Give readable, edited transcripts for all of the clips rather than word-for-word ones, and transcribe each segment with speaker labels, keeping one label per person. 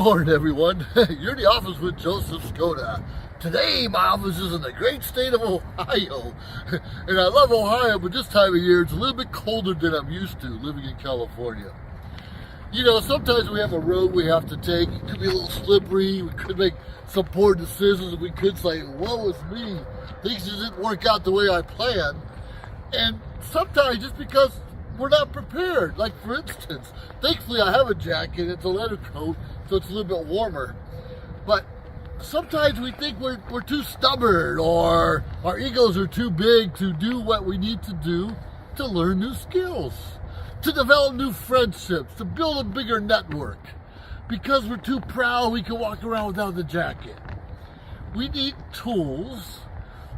Speaker 1: morning, everyone. You're in the office with Joseph Skoda. Today, my office is in the great state of Ohio. And I love Ohio, but this time of year, it's a little bit colder than I'm used to living in California. You know, sometimes we have a road we have to take. It could be a little slippery. We could make some poor decisions. We could say, woe is me. Things didn't work out the way I planned. And sometimes just because we're not prepared. Like, for instance, thankfully I have a jacket. It's a leather coat, so it's a little bit warmer. But sometimes we think we're too stubborn, or our egos are too big to do what we need to do to learn new skills, to develop new friendships, to build a bigger network. Because we're too proud, we can walk around without the jacket. We need tools.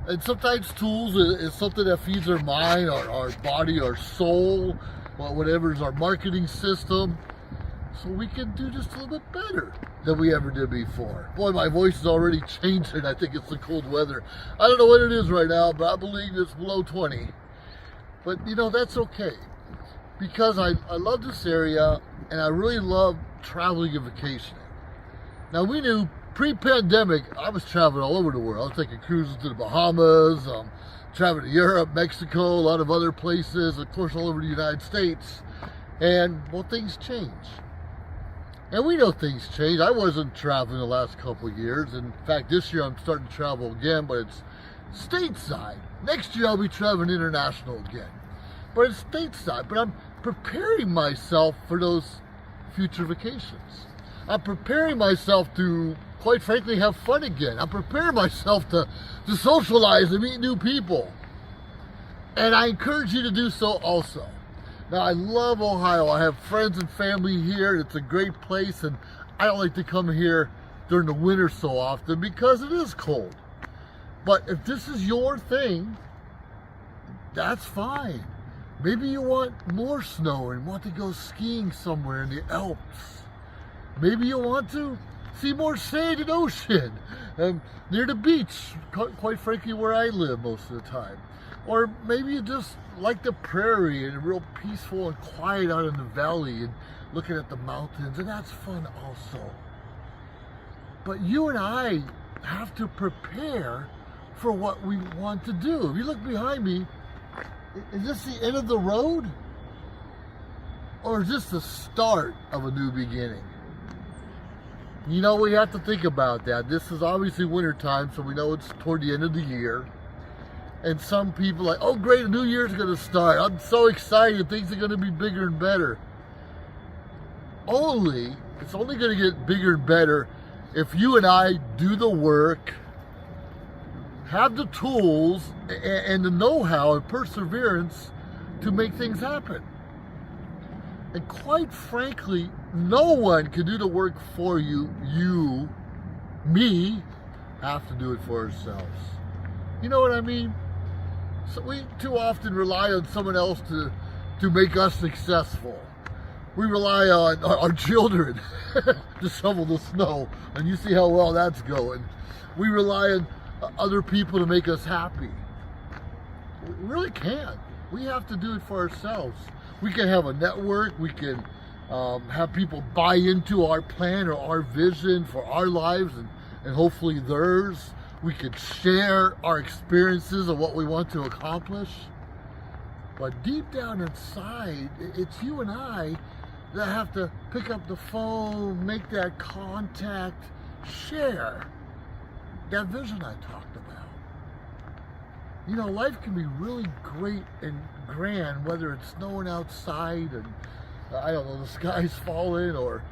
Speaker 1: And sometimes tools is something that feeds our mind, our body, our soul, whatever is our marketing system, so we can do just a little bit better than we ever did before. Boy, my voice is already changing. I think it's the cold weather. I don't know what it is right now, but I believe it's below 20. But, you know, that's okay. Because I love this area, and I really love traveling and vacationing. Now, we knew pre-pandemic, I was traveling all over the world. I was taking cruises to the Bahamas, traveling to Europe, Mexico, a lot of other places, of course, all over the United States. And, well, things change. And we know things change. I wasn't traveling the last couple of years. In fact, this year I'm starting to travel again, but it's stateside. Next year I'll be traveling international again. But it's stateside. But I'm preparing myself for those future vacations. I'm preparing myself to, quite frankly, have fun again. I'm preparing myself to socialize and meet new people. And I encourage you to do so also. Now, I love Ohio. I have friends and family here. It's a great place, and I don't like to come here during the winter so often because it is cold. But if this is your thing, that's fine. Maybe you want more snow and want to go skiing somewhere in the Alps. Maybe you want to see more sand and ocean near the beach, quite frankly, where I live most of the time. Or maybe you just like the prairie and real peaceful and quiet out in the valley and looking at the mountains, and that's fun also. But you and I have to prepare for what we want to do. If you look behind me, is this the end of the road? Or is this the start of a new beginning? You know, we have to think about that. This is obviously winter time, so we know it's toward the end of the year. And some people are like, oh great, a new year's gonna start. I'm so excited, things are gonna be bigger and better. It's only gonna get bigger and better if you and I do the work, have the tools and the know-how and perseverance to make things happen. And quite frankly, no one can do the work for you. Me, have to do it for ourselves. You know what I mean? So we too often rely on someone else to make us successful. We rely on our children to shovel the snow, and you see how well that's going. We rely on other people to make us happy. We really can't. We have to do it for ourselves. We can have a network. We can have people buy into our plan or our vision for our lives and hopefully theirs. We could share our experiences of what we want to accomplish. But deep down inside, it's you and I that have to pick up the phone, make that contact, share that vision I talked about. You know, life can be really great and grand, whether it's snowing outside and, I don't know, the sky's falling, or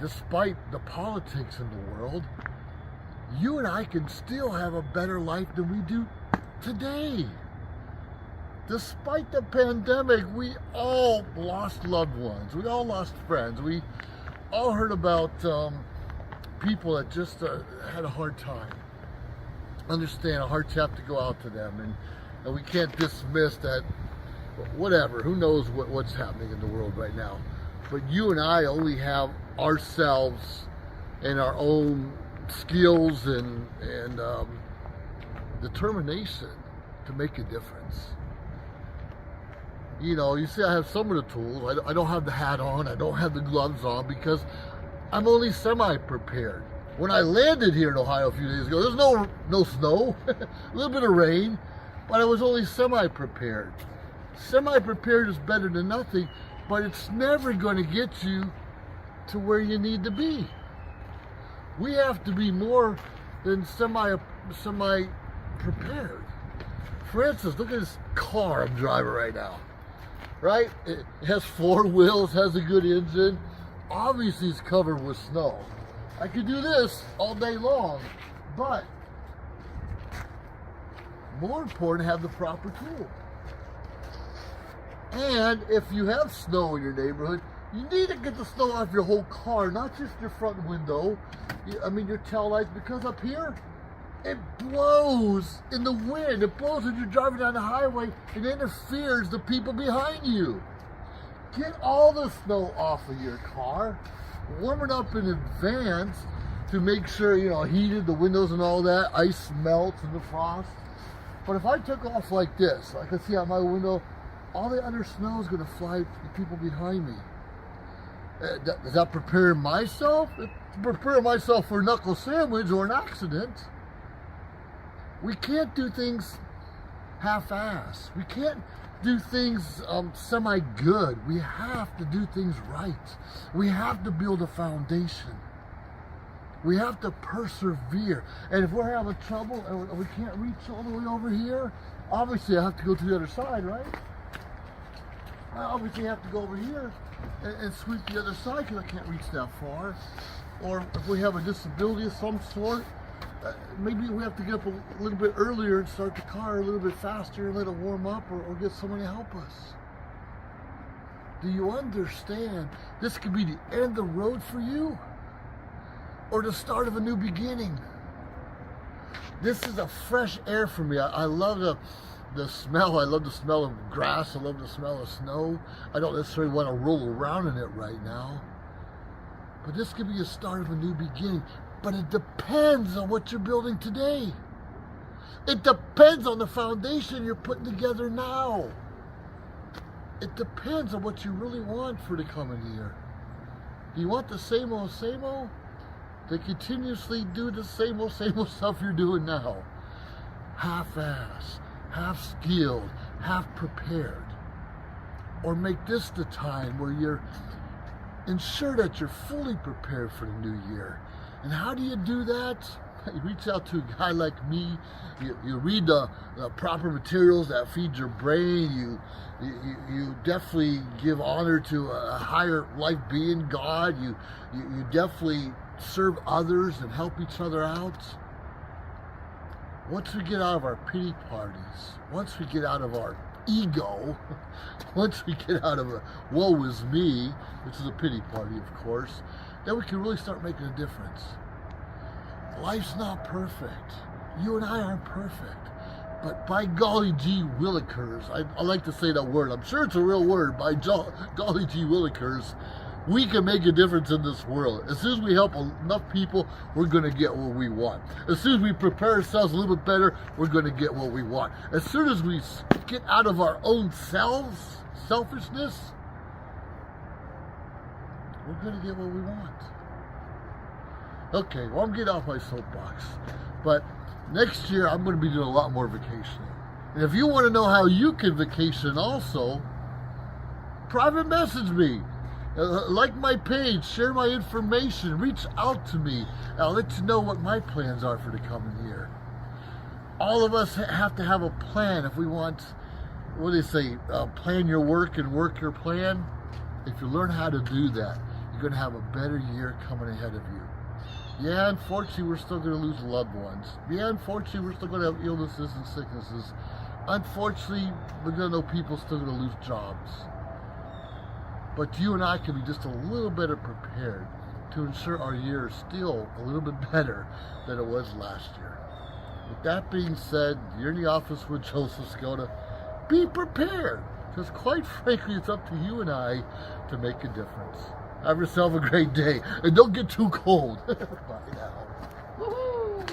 Speaker 1: despite the politics in the world, you and I can still have a better life than we do today. Despite the pandemic, we all lost loved ones. We all lost friends. We all heard about people that just had a hard time. Understand, a hearts have to go out to them, and we can't dismiss that. Whatever, who knows what's happening in the world right now. But you and I only have ourselves and our own skills and determination to make a difference. You know, you see I have some of the tools. I don't have the hat on, I don't have the gloves on, because I'm only semi-prepared. When I landed here in Ohio a few days ago, there's no snow, a little bit of rain, but I was only semi-prepared. Semi-prepared is better than nothing, but it's never going to get you to where you need to be. We have to be more than semi-prepared. For instance, look at this car I'm driving right now. Right? It has 4 wheels, has a good engine. Obviously it's covered with snow. I could do this all day long, but more important, have the proper tool. And if you have snow in your neighborhood, you need to get the snow off your whole car, not just your front window, your tail lights, because up here, it blows in the wind. It blows when you're driving down the highway and interferes the people behind you. Get all the snow off of your car. Warm it up in advance to make sure, heated, the windows and all that. Ice melts in the frost. But if I took off like this, I can see out my window, all the other snow is going to fly to the people behind me. Is that preparing myself? It's preparing myself for a knuckle sandwich or an accident. We can't do things half-assed. We can't do things semi-good. We have to do things right. We have to build a foundation. We have to persevere. And if we're having trouble and we can't reach all the way over here, obviously I have to go to the other side, right? I obviously have to go over here and sweep the other side because I can't reach that far. Or if we have a disability of some sort, maybe we have to get up a little bit earlier and start the car a little bit faster and let it warm up, or get someone to help us. Do you understand? This could be the end of the road for you, or the start of a new beginning. This is a fresh air for me. I love the smell. I love the smell of grass. I love the smell of snow. I don't necessarily want to roll around in it right now. But this could be the start of a new beginning. But it depends on what you're building today. It depends on the foundation you're putting together now. It depends on what you really want for the coming year. Do you want the same old, to continuously do the same old stuff you're doing now? Half-assed, half-skilled, half-prepared. Or make this the time where you're ensure that you're fully prepared for the new year. And how do you do that? You reach out to a guy like me. You read the proper materials that feed your brain. You definitely give honor to a higher life being, God. You definitely serve others and help each other out. Once we get out of our pity parties, once we get out of our ego, once we get out of a woe is me, which is a pity party, of course, then we can really start making a difference. Life's not perfect. You and I aren't perfect. But by golly gee willikers, I like to say that word. I'm sure it's a real word. By golly gee willikers, we can make a difference in this world. As soon as we help enough people, we're going to get what we want. As soon as we prepare ourselves a little bit better, we're going to get what we want. As soon as we get out of our own selfishness, we're going to get what we want. Okay, well, I'm getting off my soapbox. But next year, I'm going to be doing a lot more vacationing. And if you want to know how you can vacation also, private message me. Like my page, share my information, reach out to me. I'll let you know what my plans are for the coming year. All of us have to have a plan if we want, what do they say, plan your work and work your plan. If you learn how to do that, you're going to have a better year coming ahead of you. Yeah, unfortunately, we're still going to lose loved ones. Yeah, unfortunately, we're still going to have illnesses and sicknesses. Unfortunately, we're going to know people still going to lose jobs. But you and I can be just a little better prepared to ensure our year is still a little bit better than it was last year. With that being said, you're in the office with Joseph Skoda. Be prepared, because quite frankly, it's up to you and I to make a difference. Have yourself a great day, and don't get too cold. Bye now. Woo-hoo.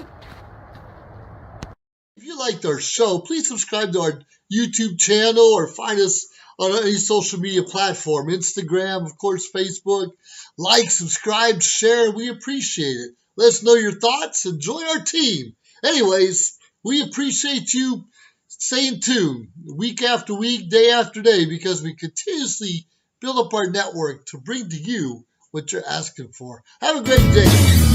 Speaker 1: If you liked our show, please subscribe to our YouTube channel or find us on any social media platform, Instagram, of course, Facebook. Like, subscribe, share. We appreciate it. Let us know your thoughts and join our team. Anyways, we appreciate you staying tuned week after week, day after day, because we continuously build up our network to bring to you what you're asking for. Have a great day.